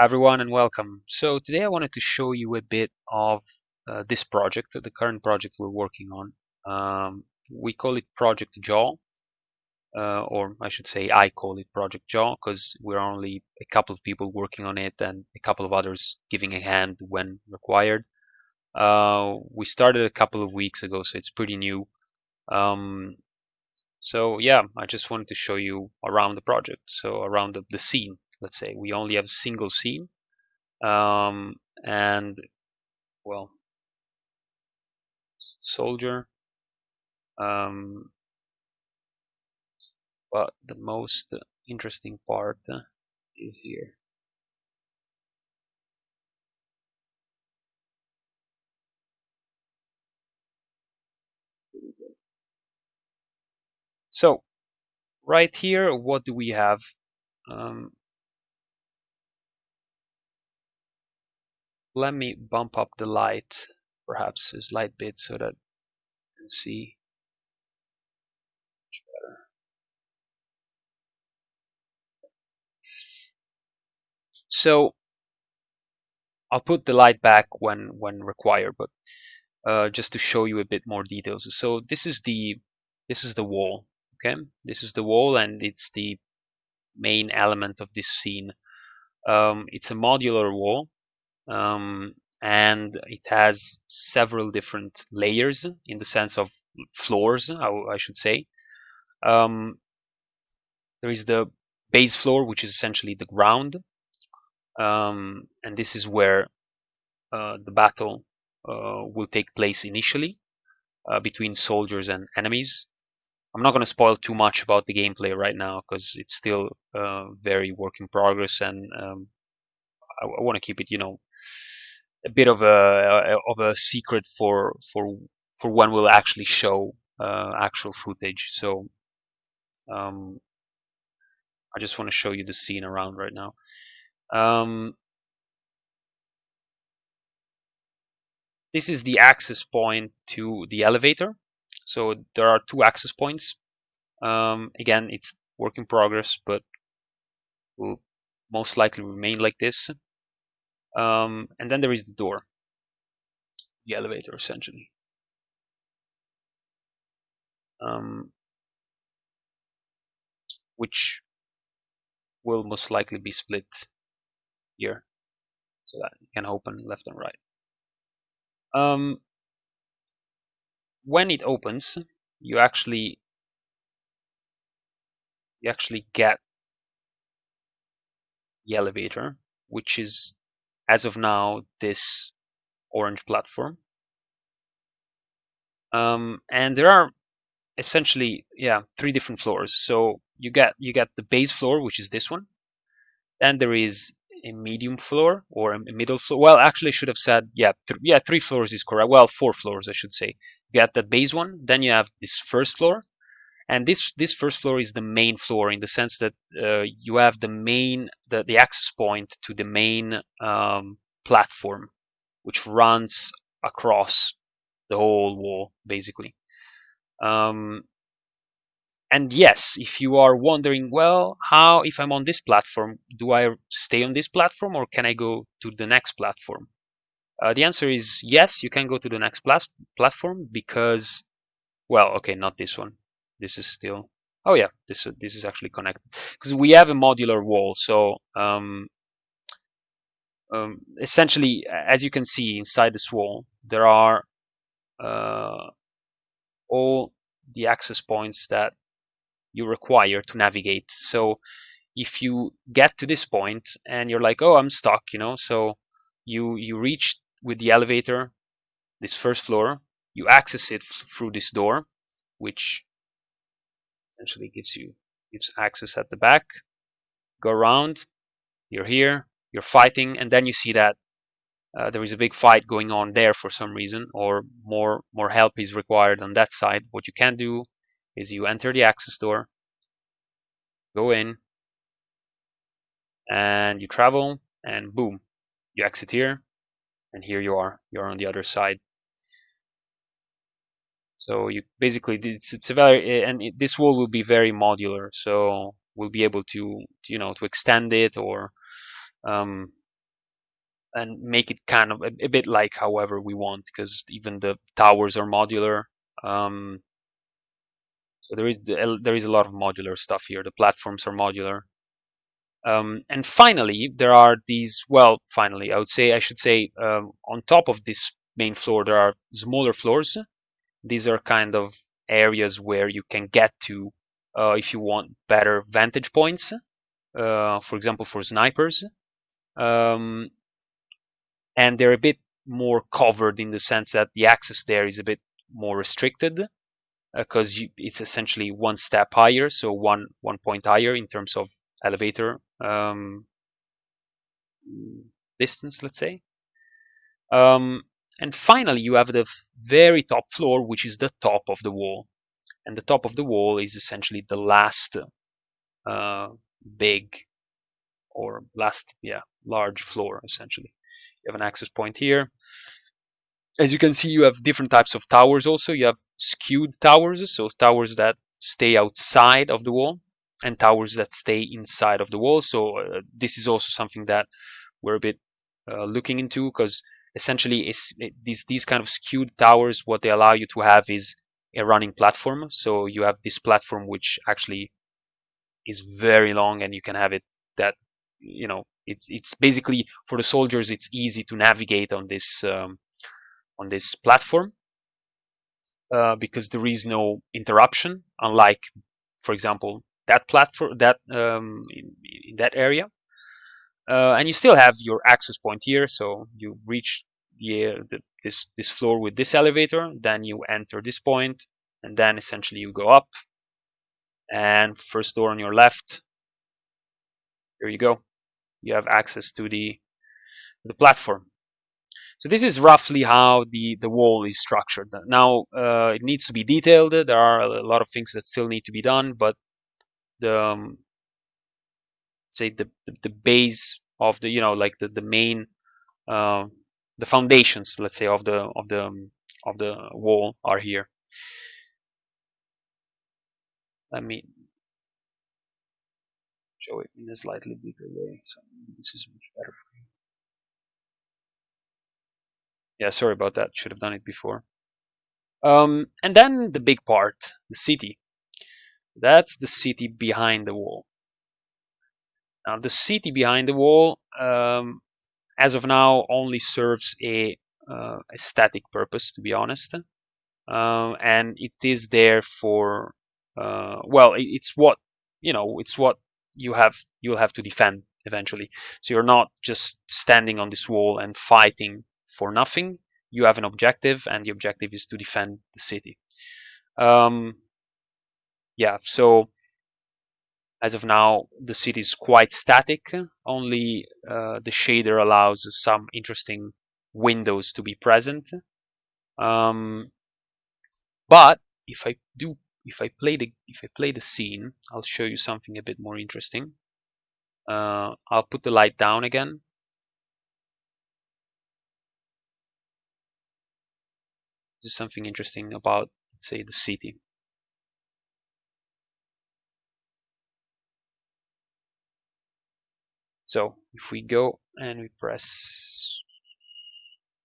Everyone, and welcome. So today I wanted to show you a bit of this project, the current project we're working on. We call it Project Jaw, or I should say I call it Project Jaw because we're only a couple of people working on it and a couple of others giving a hand when required. We started a couple of weeks ago, so it's pretty new. Um, so yeah, I just wanted to show you around the project, so around the scene. Let's say we only have a single scene. And well, soldier. Um, but the most interesting part is here. So right here, what do we have? Um, Let me bump up the light, perhaps a slight bit, so that you can see better. So I'll put the light back when required, but just to show you a bit more details. So this is the wall. Okay, this is the wall, and it's the main element of this scene. It's a modular wall, and it has several different layers in the sense of floors, I should say. Um, there is the base floor, which is essentially the ground, and this is where the battle will take place initially between soldiers and enemies. I'm not going to spoil too much about the gameplay right now because it's still very work in progress, and I want to keep it, a bit of a secret for when we'll actually show actual footage. So um, I just want to show you the scene around right now. Um, this is the access point to the elevator. So there are two access points. Again, it's work in progress, but will most likely remain like this. And then there is the door, the elevator, essentially. Um, which will most likely be split here so that it can open left and right. Um, when it opens, you actually get the elevator, which is as of now this orange platform. And there are essentially three different floors. So you get the base floor, which is this one. Then there is a medium floor or a middle floor. Well, actually, I should have said three floors is correct. Well, four floors, I should say. You got that base one. Then you have this first floor, and this first floor is the main floor in the sense that you have the access point to the main platform, which runs across the whole wall, basically. Um, and yes, if you are wondering, well, how, if I'm on this platform, do I stay on this platform or can I go to the next platform? The answer is yes, you can go to the next platform because, well, okay, not this one. This is still, oh yeah, this is actually connected because we have a modular wall. So essentially, as you can see inside this wall, there are uh, all the access points that you require to navigate. So if you get to this point and you're like, oh, I'm stuck, so you reach with the elevator this first floor, you access it through this door, which essentially gives access at the back. Go around, you're here, you're fighting, and then you see that there is a big fight going on there for some reason, or more help is required on that side. What you can do is you enter the access door, go in, and you travel, and boom, you exit here, and here you are. You're on the other side. So you basically it's a very and this wall will be very modular. So we'll be able to extend it or and make it kind of a bit like however we want, because even the towers are modular. So there is a lot of modular stuff here. The platforms are modular. And finally, there are these. Well, finally, I should say, on top of this main floor, there are smaller floors. These are kind of areas where you can get to if you want better vantage points. For example, for snipers, um, and they're a bit more covered in the sense that the access there is a bit more restricted, because it's essentially one step higher, so one point higher in terms of elevator distance, let's say. Um, and finally, you have the very top floor, which is the top of the wall, and the top of the wall is essentially the last uh, big or last, yeah, large floor. Essentially, you have an access point here. As you can see, you have different types of towers also. You have skewed towers, so towers that stay outside of the wall, and towers that stay inside of the wall. So this is also something that we're a bit looking into, because essentially these kind of skewed towers, what they allow you to have is a running platform. So you have this platform which actually is very long, and you can have it that, it's basically, for the soldiers, it's easy to navigate on this platform, because there is no interruption, unlike, for example, that platform that in that area. And you still have your access point here, so you reach this floor with this elevator, then you enter this point, and then essentially you go up, and first door on your left, here you go. You have access to the platform. So this is roughly how the wall is structured. Now it needs to be detailed. There are a lot of things that still need to be done, but the say the base of the, like the main uh, the foundations, let's say, of the wall are here. Let me show it in a slightly bigger way, so this is much better for you. Yeah, sorry about that. Should have done it before. And then the big part, the city. That's the city behind the wall. Now, the city behind the wall, as of now, only serves a static purpose, to be honest. And it is there for, well, it's what, it's what you'll have to defend eventually. So you're not just standing on this wall and fighting for nothing. You have an objective, and the objective is to defend the city. Um, yeah, so as of now, the city is quite static. Only the shader allows some interesting windows to be present. Um, but if I play the scene, I'll show you something a bit more interesting. I'll put the light down again. This is something interesting about, let's say, the city. So if we go and we press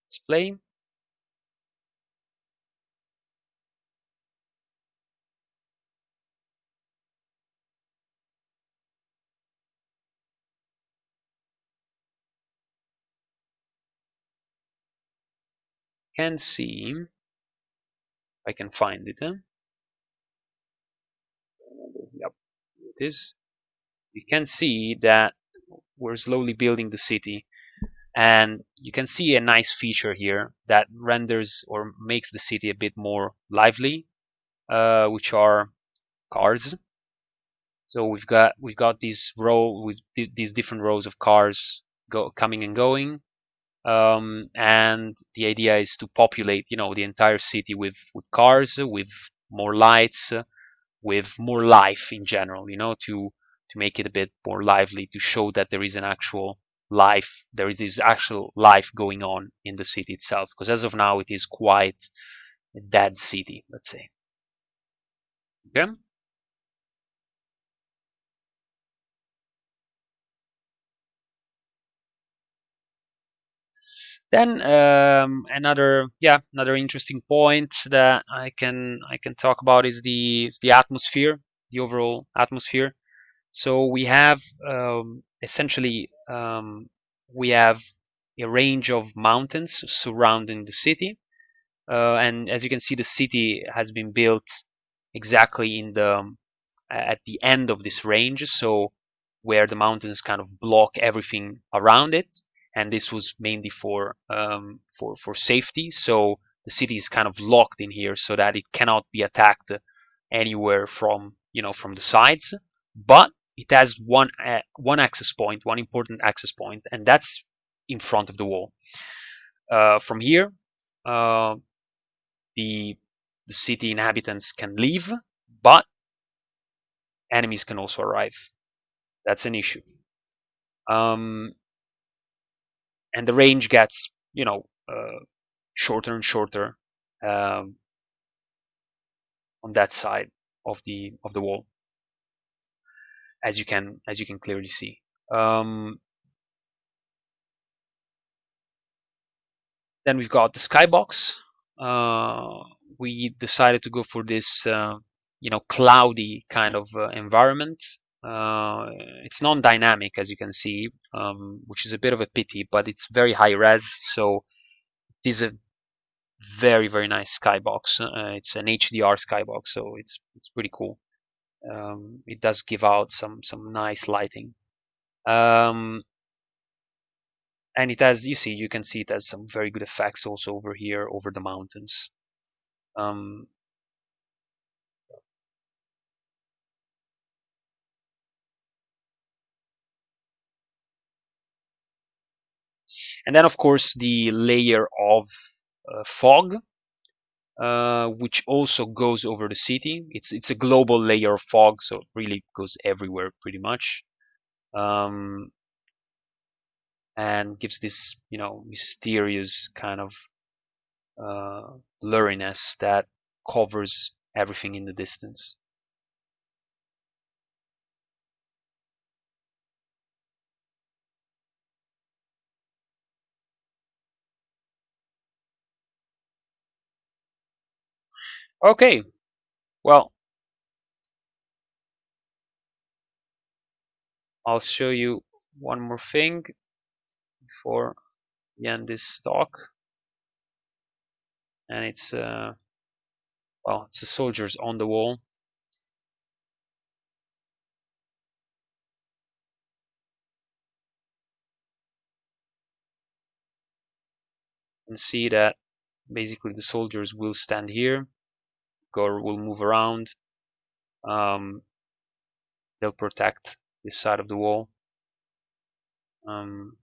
display, you can see, if I can find it. Yep, it is. You can see that we're slowly building the city, and you can see a nice feature here that renders or makes the city a bit more lively, which are cars. So we've got these different rows of cars coming and going, and the idea is to populate, the entire city with cars, with more lights, with more life in general, to make it a bit more lively, to show that there is an actual life, there is this actual life going on in the city itself. Because as of now, it is quite a dead city, let's say. Okay. Then another interesting point that I can talk about is the atmosphere, the overall atmosphere. So we have essentially we have a range of mountains surrounding the city, and as you can see, the city has been built exactly in the at the end of this range, so where the mountains kind of block everything around it, and this was mainly for safety. So the city is kind of locked in here so that it cannot be attacked anywhere from from the sides. But it has one access point, one important access point, and that's in front of the wall. From here, uh, the the city inhabitants can leave, but enemies can also arrive. That's an issue. Um, and the range gets shorter and shorter um, on that side of the wall, as you can clearly see. Um, then we've got the skybox. Uh, we decided to go for this cloudy kind of environment. It's non-dynamic, as you can see, which is a bit of a pity, but it's very high res, so it is a very very nice skybox. It's an HDR skybox, so it's pretty cool. It does give out some nice lighting, um, and it has you can see it has some very good effects also over here over the mountains. Um, and then of course the layer of fog, which also goes over the city. It's a global layer of fog, so it really goes everywhere pretty much, um, and gives this mysterious kind of blurriness that covers everything in the distance. Okay, well, I'll show you one more thing before we end this talk, and it's the soldiers on the wall. You can see that basically the soldiers will stand here, will move around. Um, they'll protect this side of the wall. Um,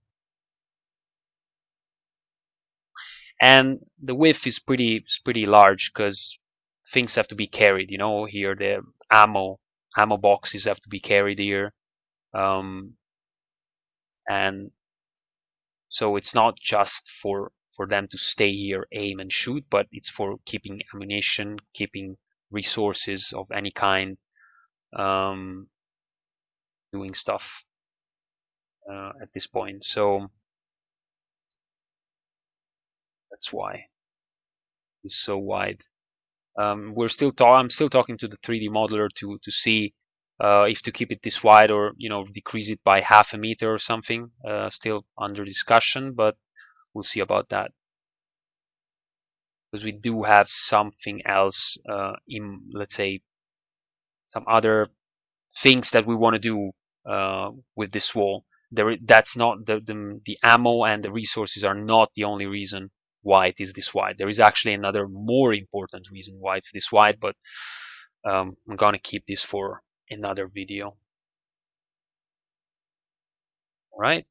and the width is pretty large because things have to be carried. Here the ammo boxes have to be carried here, and so it's not just for them to stay here, aim and shoot, but it's for keeping ammunition, keeping resources of any kind, um, doing stuff at this point. So that's why it's so wide. I'm still talking to the 3D modeler to see if to keep it this wide or decrease it by half a meter or something. Still under discussion, but we'll see about that, because we do have something else in, let's say, some other things that we want to do with this wall. That's not the ammo and the resources are not the only reason why it is this wide. There is actually another more important reason why it's this wide, but I'm gonna keep this for another video. All right,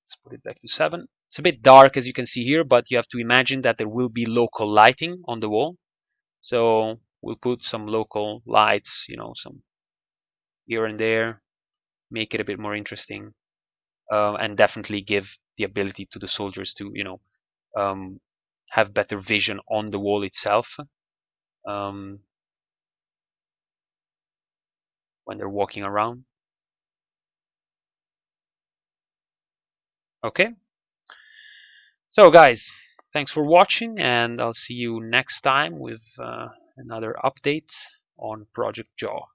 let's put it back to 7. It's a bit dark, as you can see here, but you have to imagine that there will be local lighting on the wall. So we'll put some local lights, some here and there, make it a bit more interesting, and definitely give the ability to the soldiers to, um, have better vision on the wall itself, um, when they're walking around. Okay, So, guys, thanks for watching, and I'll see you next time with another update on Project Jaw.